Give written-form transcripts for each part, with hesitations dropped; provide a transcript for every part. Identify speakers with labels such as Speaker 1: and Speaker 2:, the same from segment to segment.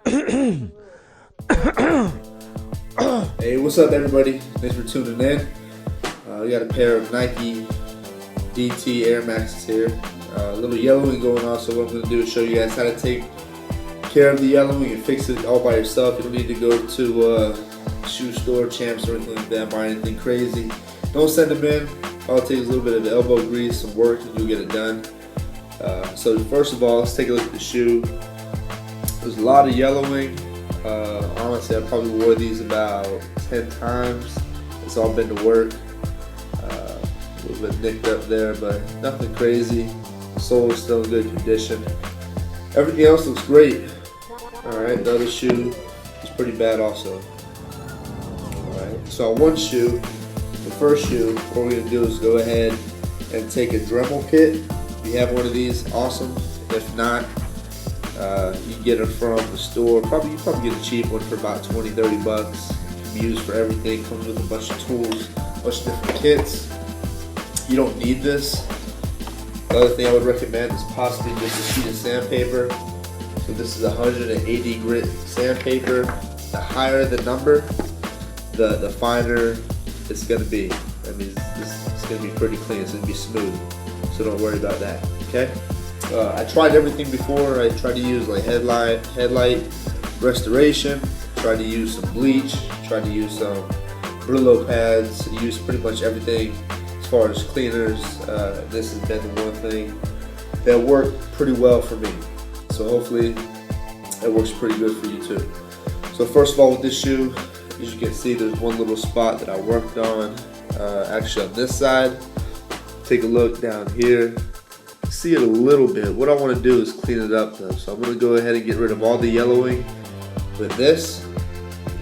Speaker 1: Hey, what's up, everybody? Thanks for tuning in. We got a pair of Nike DT Air Maxes here. A little yellowing going on, so what I'm going to do is show you guys how to take care of the yellowing and fix it all by yourself. You don't need to go to shoe store, Champs, or anything like that, buy anything crazy. Don't send them in. All it takes is a little bit of elbow grease, some work, and you'll get it done. So first of all, let's take a look at the shoe. There's a lot of yellowing. Honestly, I probably wore these about 10 times. It's all been to work. A little bit nicked up there, but nothing crazy. Sole is still in good condition. Everything else looks great. Alright, the other shoe is pretty bad also. Alright, so on one shoe, the first shoe, what we're going to do is go ahead and take a Dremel kit. If you have one of these, awesome. If not, you get it from the store. You probably get a cheap one for about 20-30 bucks. It can be used for everything. Comes with a bunch of tools, a bunch of different kits. You don't need this. The other thing I would recommend is possibly just a sheet of sandpaper. So this is 180 grit sandpaper. The higher the number, the finer it's going to be. I mean, this is going to be pretty clean. It's going to be smooth. So don't worry about that. Okay. I tried everything before. I tried to use like headlight restoration, tried to use some bleach, tried to use some Brillo pads, used pretty much everything as far as cleaners. This has been the one thing that worked pretty well for me. So hopefully it works pretty good for you too. So first of all, with this shoe, as you can see, there's one little spot that I worked on, actually on this side. Take a look down here. See it a little bit. What I want to do is clean it up though. So I'm going to go ahead and get rid of all the yellowing with this.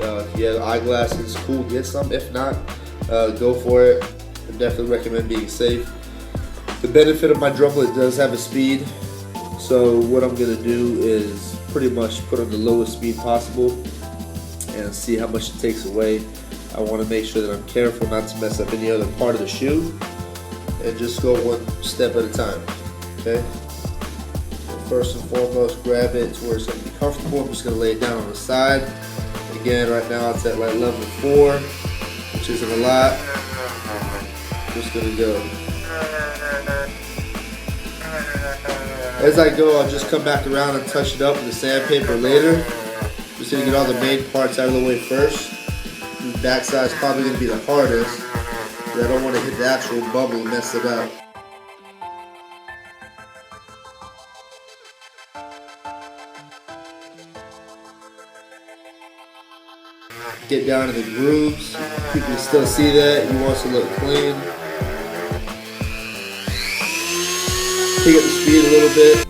Speaker 1: If you have eyeglasses, cool, get some. If not, go for it. I definitely recommend being safe. The benefit of my Dremel, it does have a speed. So what I'm going to do is pretty much put on the lowest speed possible and see how much it takes away. I want to make sure that I'm careful not to mess up any other part of the shoe and just go one step at a time. Okay, so first and foremost, grab it to where it's going to be comfortable. I'm just going to lay it down on the side. Again, right now it's at like level 4, which isn't a lot. Just going to go. As I go, I'll just come back around and touch it up with the sandpaper later. Just going to get all the main parts out of the way first. The back side is probably going to be the hardest, but I don't want to hit the actual bubble and mess it up. Get down to the grooves. You can still see that. You want it to look clean. Pick up the speed a little bit.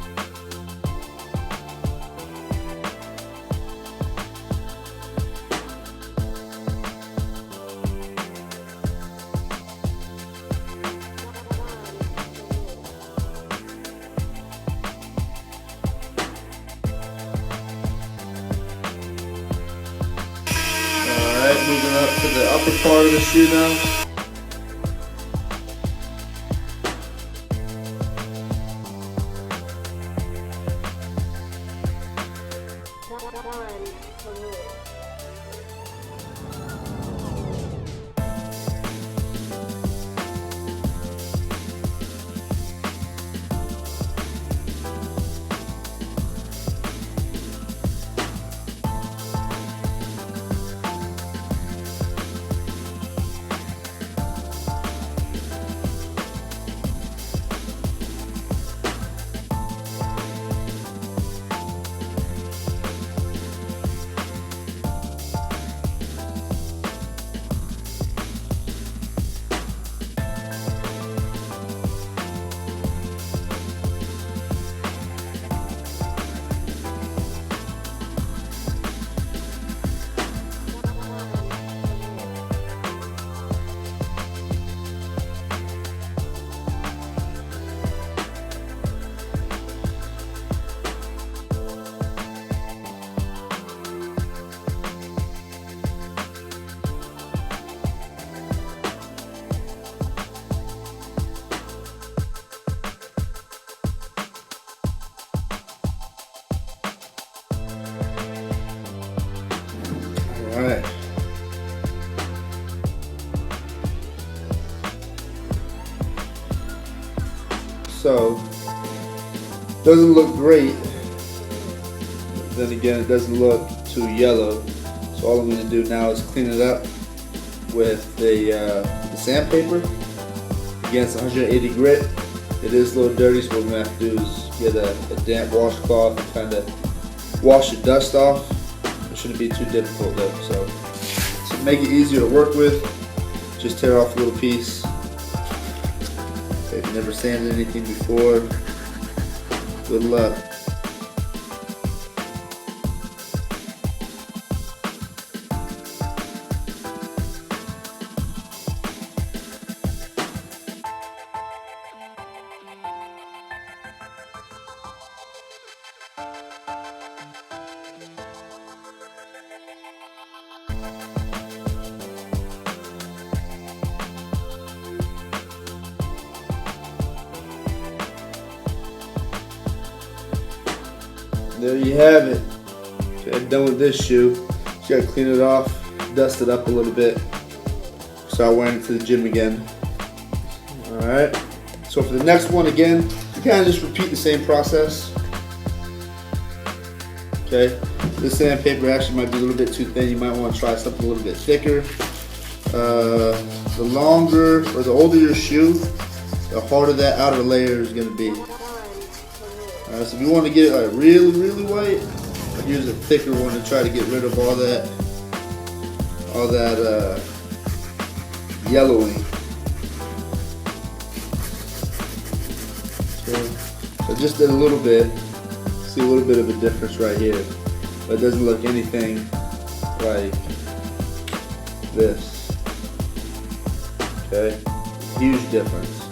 Speaker 1: Moving up to the upper part of the shoe now. Alright. So, doesn't look great. Then again, it doesn't look too yellow. So all I'm going to do now is clean it up with the sandpaper. Again, it's 180 grit. It is a little dirty, so what we're going to have to do is get a damp washcloth and kind of wash the dust off. It shouldn't be too difficult though. So to make it easier to work with, just tear off a little piece. If you've never sanded anything before, good luck. There you have it. Okay, done with this shoe. Just gotta clean it off, dust it up a little bit, start wearing it to the gym again. Alright, so for the next one again, you kind of just repeat the same process. Okay, this sandpaper actually might be a little bit too thin. You might want to try something a little bit thicker. The longer or the older your shoe, the harder that outer layer is going to be. So if you want to get it like really white, I'd use a thicker one to try to get rid of all that yellowing. Okay. So just did a little bit. See a little bit of a difference right here, but it doesn't look anything like this. Okay, huge difference.